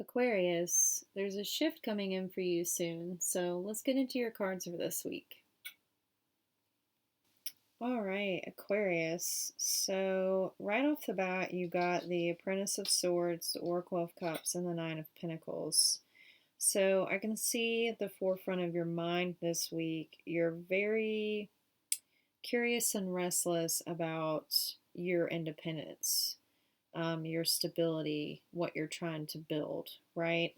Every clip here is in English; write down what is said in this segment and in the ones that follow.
Aquarius, there's a shift coming in for you soon, so let's get into your cards for this week. All right, Aquarius. So, right off the bat, you got the Apprentice of Swords, the Oracle of Cups, and the Nine of Pentacles. So, I can see at the forefront of your mind this week, you're very curious and restless about your independence, your stability, what you're trying to build, right?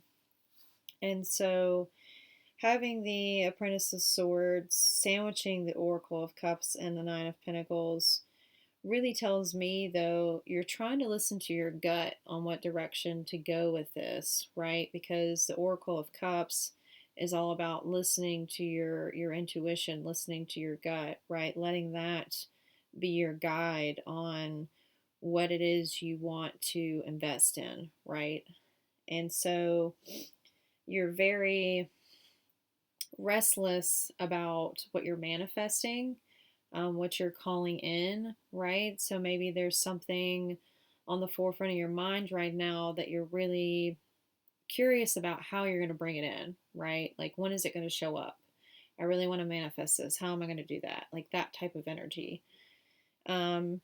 And so, having the Apprentice of Swords sandwiching the Oracle of Cups and the Nine of Pentacles really tells me, though, you're trying to listen to your gut on what direction to go with this, right? Because the Oracle of Cups is all about listening to your intuition, listening to your gut, right? Letting that be your guide on what it is you want to invest in, right? And so you're very restless about what you're manifesting, what you're calling in, right? So maybe there's something on the forefront of your mind right now that you're really curious about how you're going to bring it in, right? Like, when is it going to show up? I really want to manifest this. How am I going to do that? Like that type of energy. Um,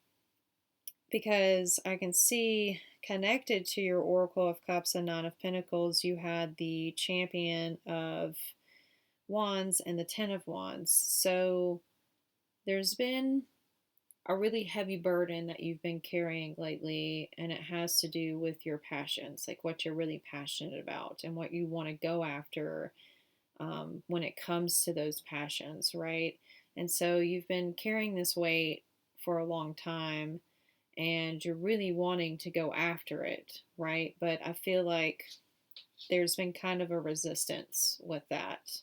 because I can see connected to your Oracle of Cups and Nine of Pentacles, you had the Champion of Wands and the Ten of Wands. So there's been a really heavy burden that you've been carrying lately, and it has to do with your passions, like what you're really passionate about and what you want to go after when it comes to those passions, right? And so you've been carrying this weight for a long time and you're really wanting to go after it, right? But I feel like there's been kind of a resistance with that.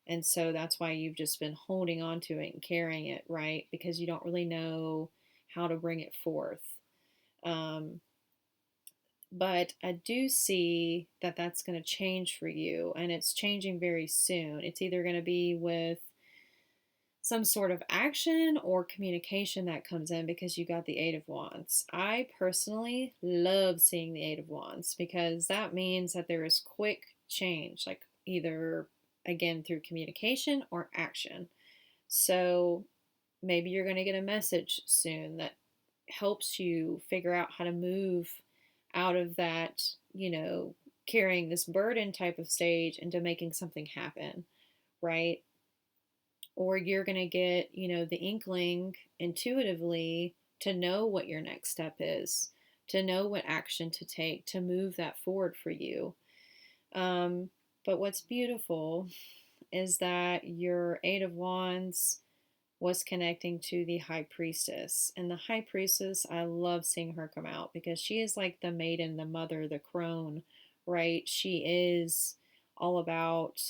And so that's why you've just been holding on to it and carrying it, right? Because you don't really know how to bring it forth. Um, but I do see that that's going to change for you, and it's changing very soon. It's either going to be with some sort of action or communication that comes in because you got the Eight of Wands. I personally love seeing the Eight of Wands because that means that there is quick change, like either again through communication or action. So maybe you're going to get a message soon that helps you figure out how to move out of that, carrying this burden type of stage into making something happen, right? Or you're going to get, the inkling intuitively to know what your next step is, to know what action to take to move that forward for you. But what's beautiful is that your Eight of Wands was connecting to the High Priestess. And the High Priestess, I love seeing her come out because she is like the maiden, the mother, the crone, right? She is all about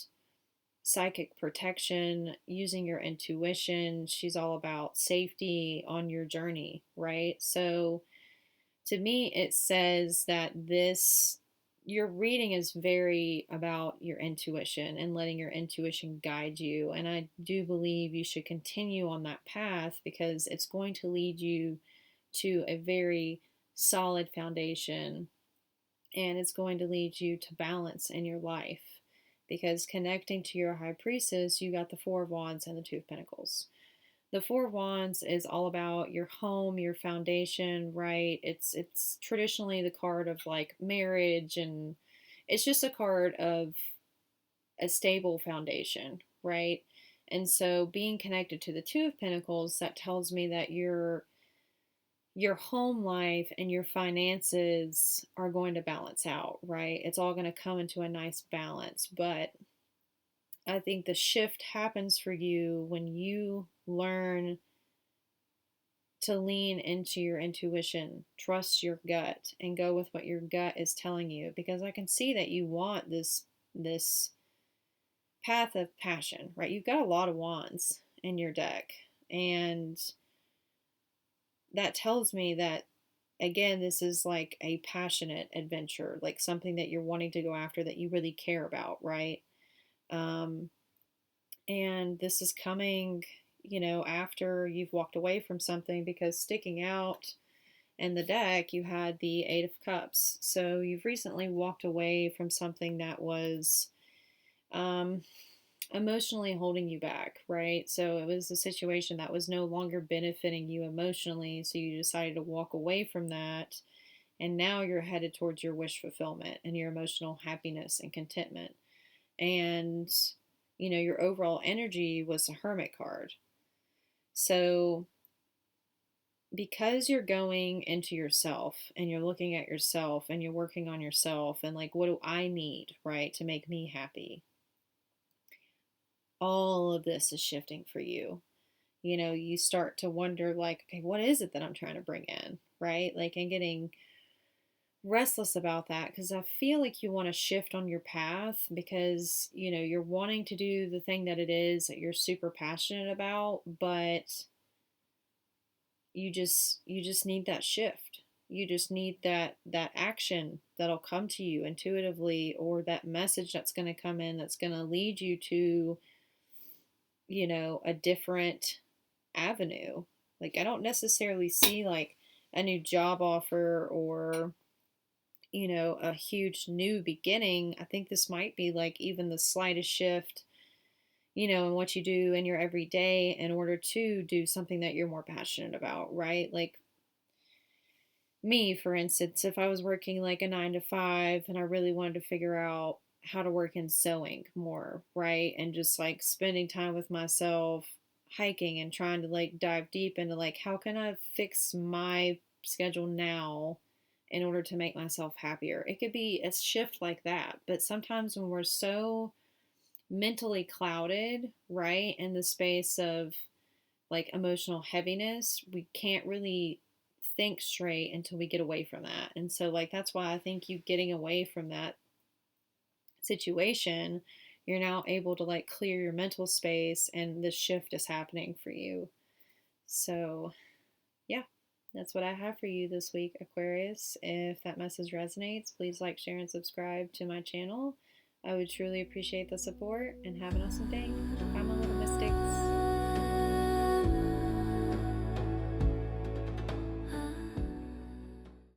psychic protection, using your intuition. She's all about safety on your journey, right? So to me, it says that your reading is very about your intuition and letting your intuition guide you. And I do believe you should continue on that path because it's going to lead you to a very solid foundation, and it's going to lead you to balance in your life. Because connecting to your High Priestess, you got the Four of Wands and the Two of Pentacles. The Four of Wands is all about your home, your foundation, right? It's traditionally the card of like marriage, and it's just a card of a stable foundation, right? And so being connected to the Two of Pentacles, that tells me that your home life and your finances are going to balance out, right? It's all going to come into a nice balance. But I think the shift happens for you when you learn to lean into your intuition, trust your gut, and go with what your gut is telling you. Because I can see that you want this path of passion, right? You've got a lot of wands in your deck, and that tells me that, again, this is like a passionate adventure, like something that you're wanting to go after that you really care about, right? Um, and this is coming, after you've walked away from something, because sticking out in the deck, you had the Eight of Cups. So you've recently walked away from something that was um, emotionally holding you back, right? So it was a situation that was no longer benefiting you emotionally. So you decided to walk away from that. And now you're headed towards your wish fulfillment and your emotional happiness and contentment. And, your overall energy was the Hermit card. So because you're going into yourself and you're looking at yourself and you're working on yourself and like, what do I need, right, to make me happy? All of this is shifting for you. You start to wonder, like, okay, what is it that I'm trying to bring in, right? Like, and getting restless about that because I feel like you want to shift on your path because, you're wanting to do the thing that it is that you're super passionate about, but you just need that shift. You just need that action that'll come to you intuitively, or that message that's going to come in that's going to lead you to, a different avenue. Like, I don't necessarily see like a new job offer or, a huge new beginning. I think this might be like even the slightest shift, in what you do in your everyday in order to do something that you're more passionate about, right? Like me, for instance, if I was working like a 9 to 5 and I really wanted to figure out how to work in sewing more, right? And just like spending time with myself, hiking and trying to like dive deep into like, how can I fix my schedule now in order to make myself happier? It could be a shift like that. But sometimes when we're so mentally clouded, right, in the space of like emotional heaviness, we can't really think straight until we get away from that. And so, like, that's why I think you getting away from that situation, you're now able to like clear your mental space, and this shift is happening for you. So, yeah, that's what I have for you this week, Aquarius. If that message resonates, please like, share, and subscribe to my channel. I would truly appreciate the support, and have an awesome day. Bye.